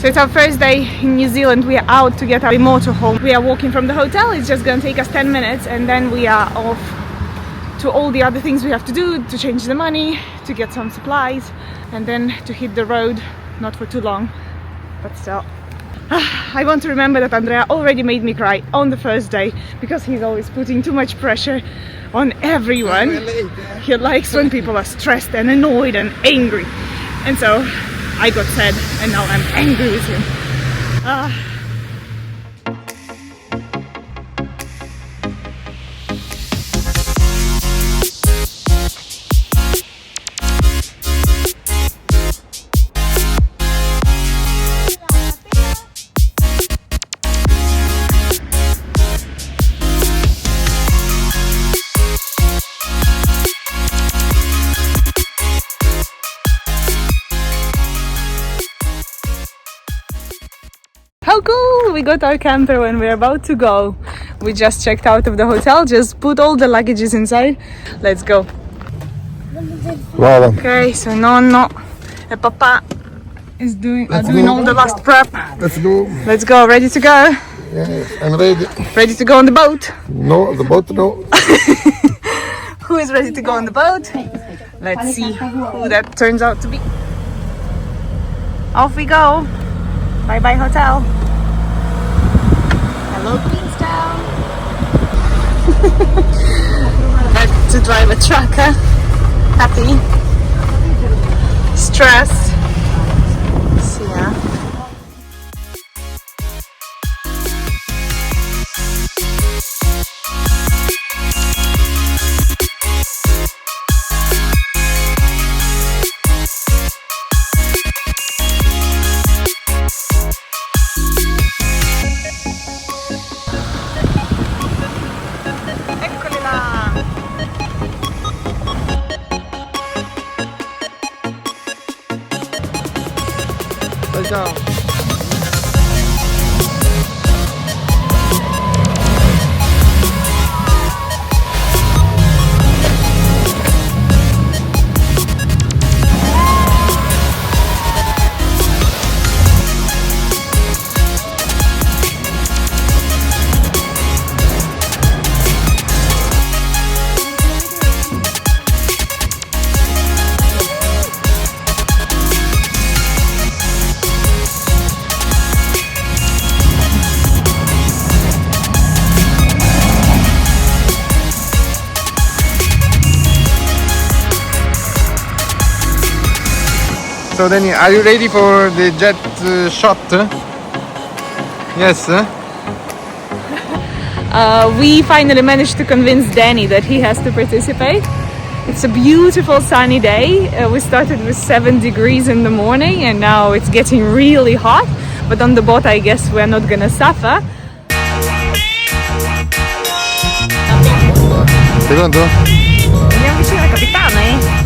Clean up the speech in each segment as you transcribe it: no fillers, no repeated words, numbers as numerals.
So it's our first day in New Zealand. We are out to get our motorhome. We are walking from the hotel. It's just gonna take us 10 minutes and then we are off to all the other things we have to do, to change the money, to get some supplies, and then to hit the road. Not for too long, but still. I want to remember that Andrea already made me cry on the first day because he's always putting too much pressure on everyone. He likes when people are stressed and annoyed and angry. And so I got sad and now I'm angry with him. How cool! We got our camper when we're about to go. We just checked out of the hotel, just put all the luggages inside. Let's go. Wow. Okay, so Nonno and Papa is doing all the last prep. Let's go. Let's go, ready to go? Yes, I'm ready. Ready to go on the boat? No, the boat, no. Who is ready to go on the boat? Let's see who that turns out to be. Off we go. Bye bye hotel. Hello Queenstown. Back to drive a truck, huh? Happy? Stressed? See ya. Let's go. So Danny, are you ready for the jet shot? Yes? We finally managed to convince Danny that he has to participate. It's a beautiful sunny day. We started with 7 degrees in the morning and now it's getting really hot. But on the boat I guess we're not gonna suffer. Secondo? Andiamo vicino al capitano, eh?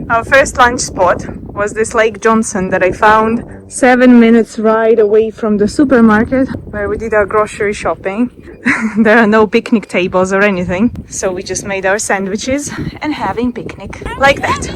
Our first lunch spot was this Lake Johnson that I found 7 minutes ride away from the supermarket where we did our grocery shopping. There are no picnic tables or anything, so we just made our sandwiches and having picnic like that.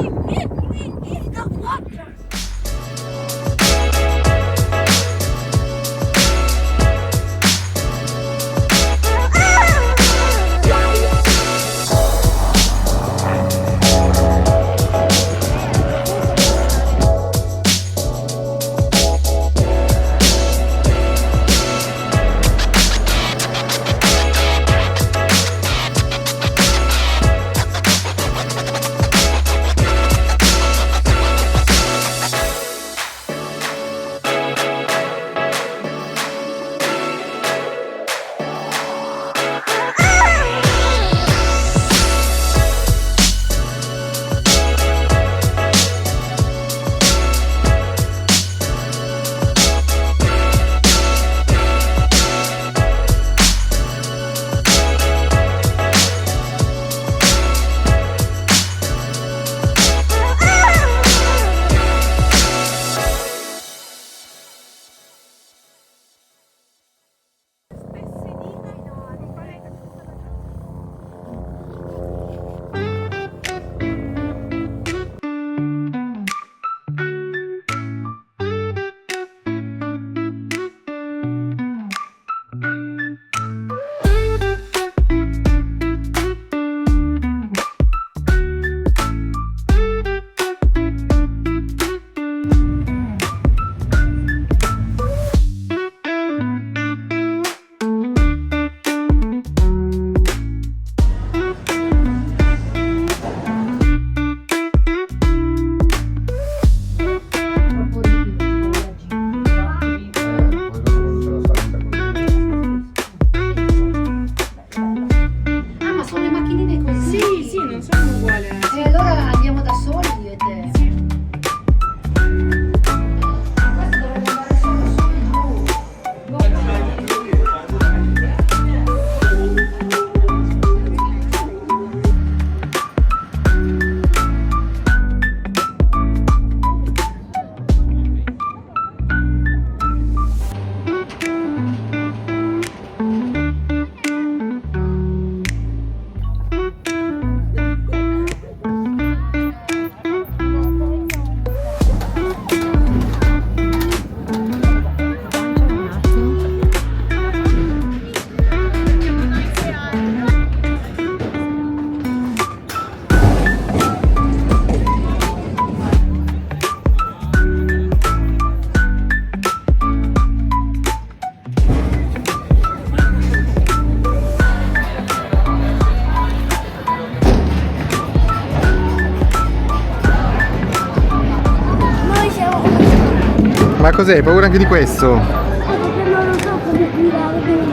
Ma cos'è? Hai paura anche di questo? Perché non lo so come guidare.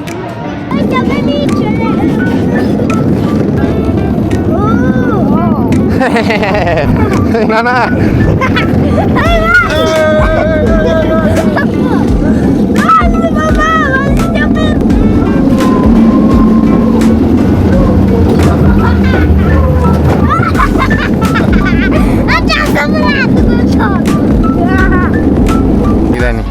Guarda felice! Nanà! Danny.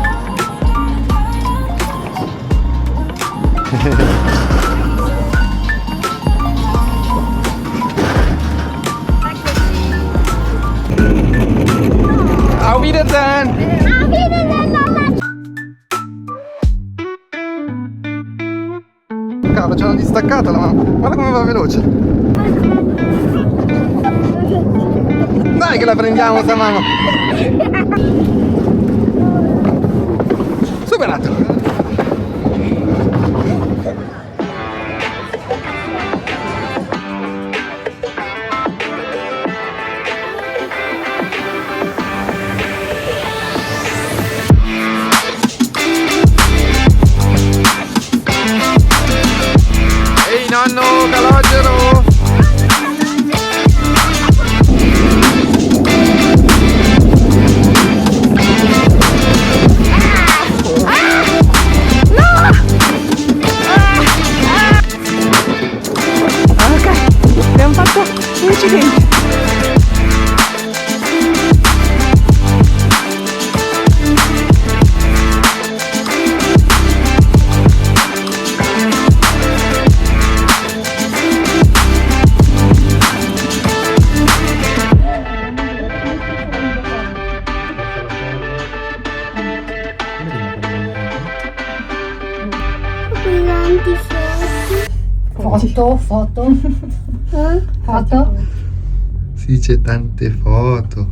Auf Wiedersehen! Auf Wiedersehen, mamma! Cavolo, ce l'hanno distaccata la mamma. Guarda come va veloce. Dai che la prendiamo sta mamma. Superato. Ehi nonno, calogero! Foto. Foto. Sì, c'è tante foto.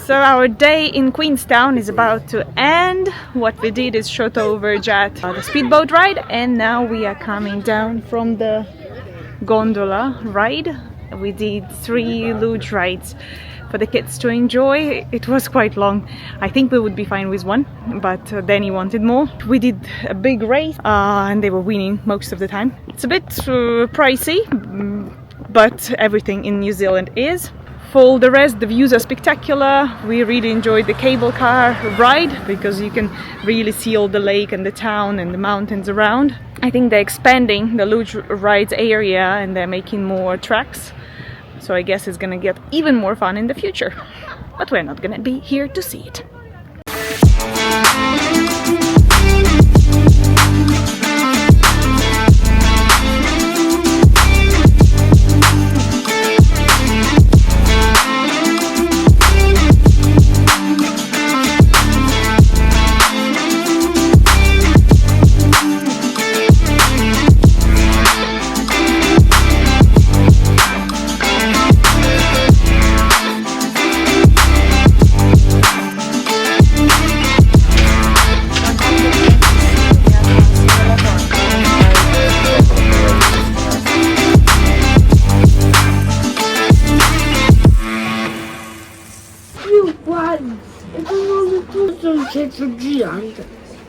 So our day in Queenstown is about to end. What we did is shot over jet the speedboat ride, and now we are coming down from the gondola ride. We did 3 luge rides for the kids to enjoy. It was quite long. I think we would be fine with 1, but Danny wanted more. We did a big race and they were winning most of the time. It's a bit pricey, but everything in New Zealand is. For the rest, the views are spectacular. We really enjoyed the cable car ride because you can really see all the lake and the town and the mountains around. I think they're expanding the luge rides area and they're making more tracks. So I guess it's gonna get even more fun in the future. But we're not gonna be here to see it.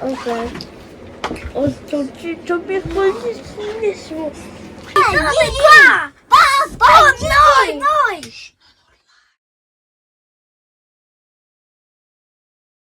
Okay. O to ci tobie chodzi z